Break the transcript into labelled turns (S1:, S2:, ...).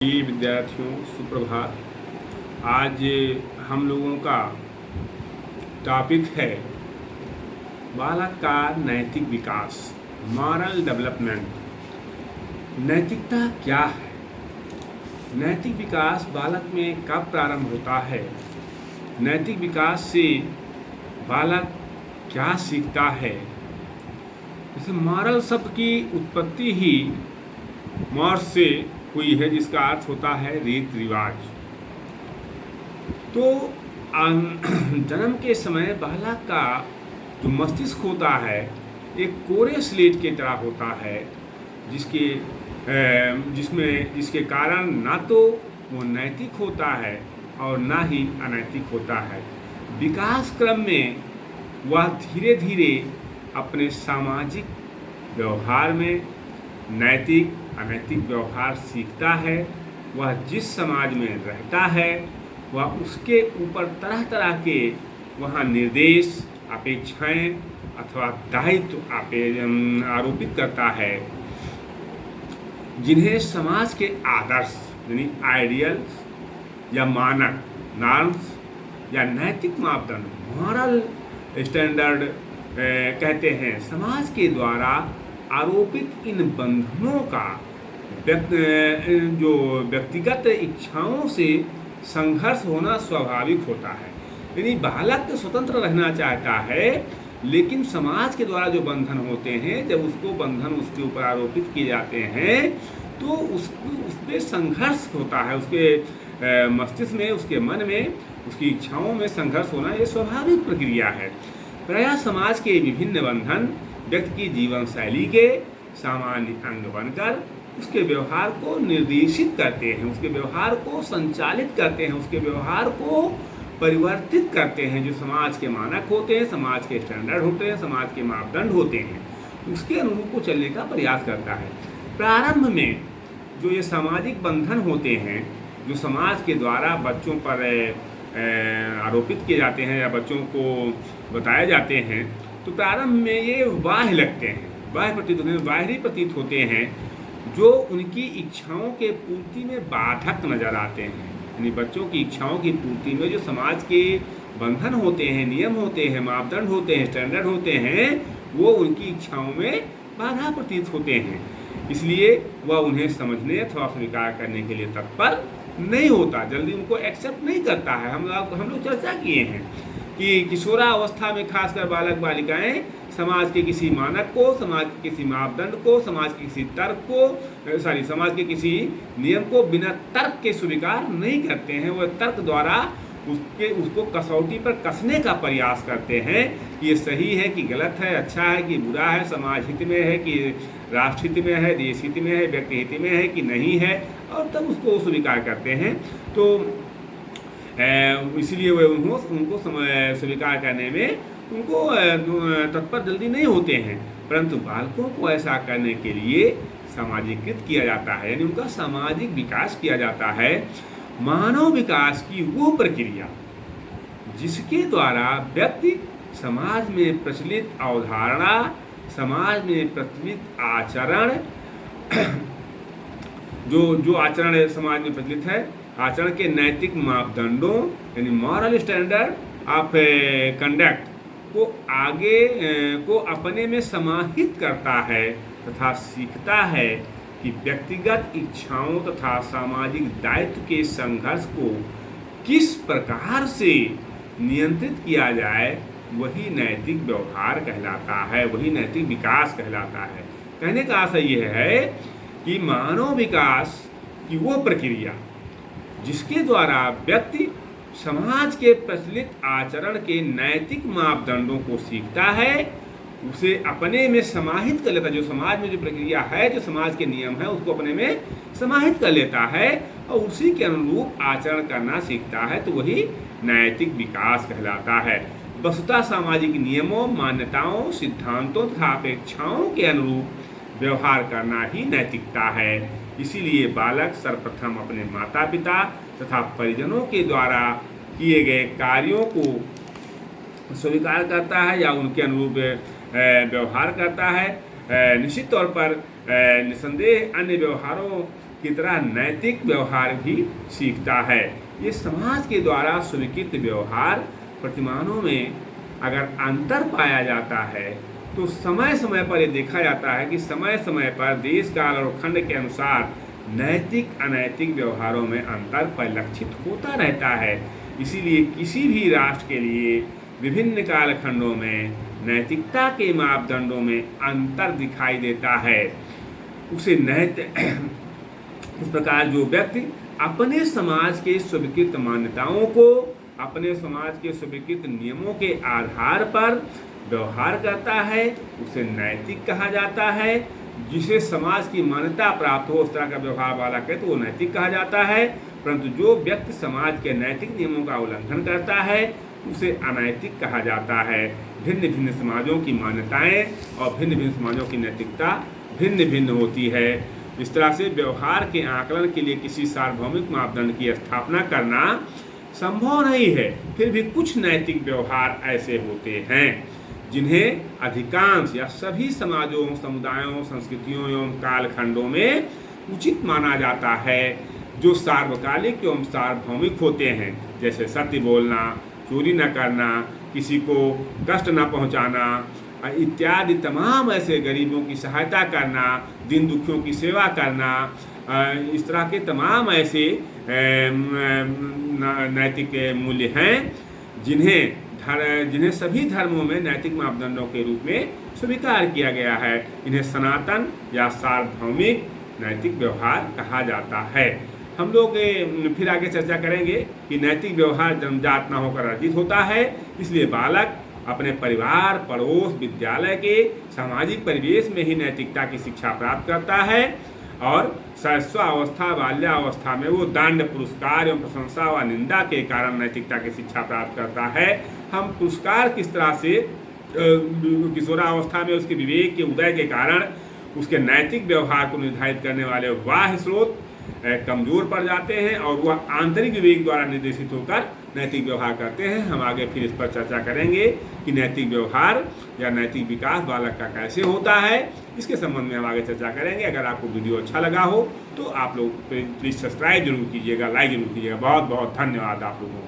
S1: जी विद्यार्थियों, सुप्रभात। आज हम लोगों का टॉपिक है बालक का नैतिक विकास, मॉरल डेवलपमेंट। नैतिकता क्या है? नैतिक विकास बालक में कब प्रारंभ होता है? नैतिक विकास से बालक क्या सीखता है? जैसे मॉरल शब्द की उत्पत्ति ही मॉरल से हुई है, जिसका अर्थ होता है रीत रिवाज। तो जन्म के समय बालक का जो मस्तिष्क होता है एक कोरे स्लेट की तरह होता है, जिसके कारण ना तो वो नैतिक होता है और ना ही अनैतिक होता है। विकास क्रम में वह धीरे धीरे अपने सामाजिक व्यवहार में नैतिक अनैतिक व्यवहार सीखता है। वह जिस समाज में रहता है वह उसके ऊपर तरह तरह के वहाँ निर्देश, अपेक्षाएं अथवा दायित्व आरोपित करता है, जिन्हें समाज के आदर्श यानी आइडियल्स या मानक नॉर्म्स या नैतिक मापदंड मॉरल स्टैंडर्ड कहते हैं। समाज के द्वारा आरोपित इन बंधनों का जो व्यक्तिगत इच्छाओं से संघर्ष होना स्वाभाविक होता है। यानी बालक स्वतंत्र रहना चाहता है, लेकिन समाज के द्वारा जो बंधन होते हैं, जब उसको बंधन उसके ऊपर आरोपित किए जाते हैं तो उसमें संघर्ष होता है। उसके मस्तिष्क में, उसके मन में, उसकी इच्छाओं में संघर्ष होना ये स्वाभाविक प्रक्रिया है। प्रायः समाज के विभिन्न बंधन व्यक्ति की जीवन शैली के सामान्य अंग बनकर उसके व्यवहार को निर्देशित करते हैं, उसके व्यवहार को संचालित करते हैं, उसके व्यवहार को परिवर्तित करते हैं। जो समाज के मानक होते हैं, समाज के स्टैंडर्ड होते हैं, समाज के मापदंड होते हैं, उसके अनुरूप को चलने का प्रयास करता है। प्रारंभ में जो ये सामाजिक बंधन होते हैं, जो समाज के द्वारा बच्चों पर आरोपित किए जाते हैं या बच्चों को बताए जाते हैं, तो प्रारंभ में ये बाह्य लगते हैं, बाह्य प्रतीत होते हैं, बाहरी प्रतीत होते हैं, जो उनकी इच्छाओं के पूर्ति में बाधक नजर आते हैं। यानी बच्चों की इच्छाओं की पूर्ति में जो समाज के बंधन होते हैं, नियम होते हैं, मापदंड होते हैं, स्टैंडर्ड होते हैं, वो उनकी इच्छाओं में बाधा प्रतीत होते हैं। इसलिए वह उन्हें समझने अथवा स्वीकार करने के लिए तत्पर नहीं होता, जल्दी उनको एक्सेप्ट नहीं करता है। हम लोग चर्चा किए हैं कि किशोरावस्था में खासकर बालक बालिकाएं समाज के किसी मानक को, समाज के किसी मापदंड को, समाज के किसी तर्क को, समाज के किसी नियम को बिना तर्क के स्वीकार नहीं करते हैं। वह तर्क द्वारा उसको कसौटी पर कसने का प्रयास करते हैं कि ये सही है कि गलत है, अच्छा है कि बुरा है, समाज हित में है कि राष्ट्र हित में है, देश हित में है, व्यक्ति हित में है कि नहीं है, और तब उसको स्वीकार करते हैं। तो इसलिए वे उनको स्वीकार करने में उनको तत्पर जल्दी नहीं होते हैं। परंतु बालकों को ऐसा करने के लिए सामाजिकृत किया जाता है, यानी उनका सामाजिक विकास किया जाता है। मानव विकास की वो प्रक्रिया जिसके द्वारा व्यक्ति समाज में प्रचलित अवधारणा, समाज में प्रचलित आचरण, जो आचरण समाज में प्रचलित है, आचरण के नैतिक मापदंडों यानी मॉरल स्टैंडर्ड ऑफ कंडक्ट को अपने में समाहित करता है तथा सीखता है कि व्यक्तिगत इच्छाओं तथा सामाजिक दायित्व के संघर्ष को किस प्रकार से नियंत्रित किया जाए। वही नैतिक व्यवहार कहलाता है, वही नैतिक विकास कहलाता है। कहने का आशय यह है कि मानव विकास की वो प्रक्रिया जिसके द्वारा व्यक्ति समाज के प्रचलित आचरण के नैतिक मापदंडों को सीखता है, उसे अपने में समाहित कर लेता है। जो समाज में जो प्रक्रिया है, जो समाज के नियम है, उसको अपने में समाहित कर लेता है और उसी के अनुरूप आचरण करना सीखता है, तो वही नैतिक विकास कहलाता है। वस्तुतः सामाजिक नियमों, मान्यताओं, सिद्धांतों तथा अपेक्षाओं के अनुरूप व्यवहार करना ही नैतिकता है। इसीलिए बालक सर्वप्रथम अपने माता पिता तथा परिजनों के द्वारा किए गए कार्यों को स्वीकार करता है या उनके अनुरूप व्यवहार करता है। निश्चित तौर पर निसंदेह अन्य व्यवहारों की तरह नैतिक व्यवहार भी सीखता है। ये समाज के द्वारा स्वीकृत व्यवहार प्रतिमानों में अगर अंतर पाया जाता है तो समय समय पर ये देखा जाता है कि समय समय पर देश काल और खंड के अनुसार नैतिक अनैतिक व्यवहारों में अंतर परिलक्षित होता रहता है। इसीलिए किसी भी राष्ट्र के लिए विभिन्न कालखंडों में नैतिकता के मापदंडों में अंतर दिखाई देता है। उसे इस प्रकार जो व्यक्ति अपने समाज के स्वीकृत मान्यताओं को अपने समाज के स्वीकृत नियमों के आधार पर व्यवहार करता है उसे नैतिक कहा जाता है। जिसे समाज की मान्यता प्राप्त हो उस तरह का व्यवहार वाला है तो वो नैतिक कहा जाता है। परंतु जो व्यक्ति समाज के नैतिक नियमों का उल्लंघन करता है उसे अनैतिक कहा जाता है। भिन्न भिन्न समाजों की मान्यताएं और भिन्न भिन्न समाजों की नैतिकता भिन्न भिन्न होती है। इस तरह से व्यवहार के आकलन के लिए किसी सार्वभौमिक मापदंड की स्थापना करना संभव नहीं है। फिर भी कुछ नैतिक व्यवहार ऐसे होते हैं जिन्हें अधिकांश या सभी समाजों, समुदायों, संस्कृतियों एवं कालखंडों में उचित माना जाता है, जो सार्वकालिक एवं सार्वभौमिक होते हैं। जैसे सत्य बोलना, चोरी न करना, किसी को कष्ट न पहुंचाना इत्यादि तमाम ऐसे गरीबों की सहायता करना, दीन दुखियों की सेवा करना, इस तरह के तमाम ऐसे नैतिक मूल्य हैं जिन्हें सभी धर्मों में नैतिक मापदंडों के रूप में स्वीकार किया गया है। इन्हें सनातन या सार्वभौमिक नैतिक व्यवहार कहा जाता है। हम लोग फिर आगे चर्चा करेंगे कि नैतिक व्यवहार जन्मजात न होकर अर्जित होता है। इसलिए बालक अपने परिवार, पड़ोस, विद्यालय के सामाजिक परिवेश में ही नैतिकता की शिक्षा प्राप्त करता है और शैशवावस्था, बाल्यावस्था में वो दंड, पुरस्कार एवं प्रशंसा व निंदा के कारण नैतिकता की शिक्षा प्राप्त करता है। हम पुरस्कार किस तरह से किशोरावस्था में उसके विवेक के उदय के कारण उसके नैतिक व्यवहार को निर्धारित करने वाले बाह्य स्रोत कमजोर पड़ जाते हैं और वह आंतरिक विवेक द्वारा निर्देशित होकर नैतिक व्यवहार करते हैं। हम आगे फिर इस पर चर्चा करेंगे कि नैतिक व्यवहार या नैतिक विकास बालक का कैसे होता है। इसके संबंध में हम आगे चर्चा करेंगे। अगर आपको वीडियो अच्छा लगा हो तो आप लोग प्लीज़ सब्सक्राइब जरूर कीजिएगा, लाइक जरूर कीजिएगा। बहुत बहुत धन्यवाद आप लोगों को।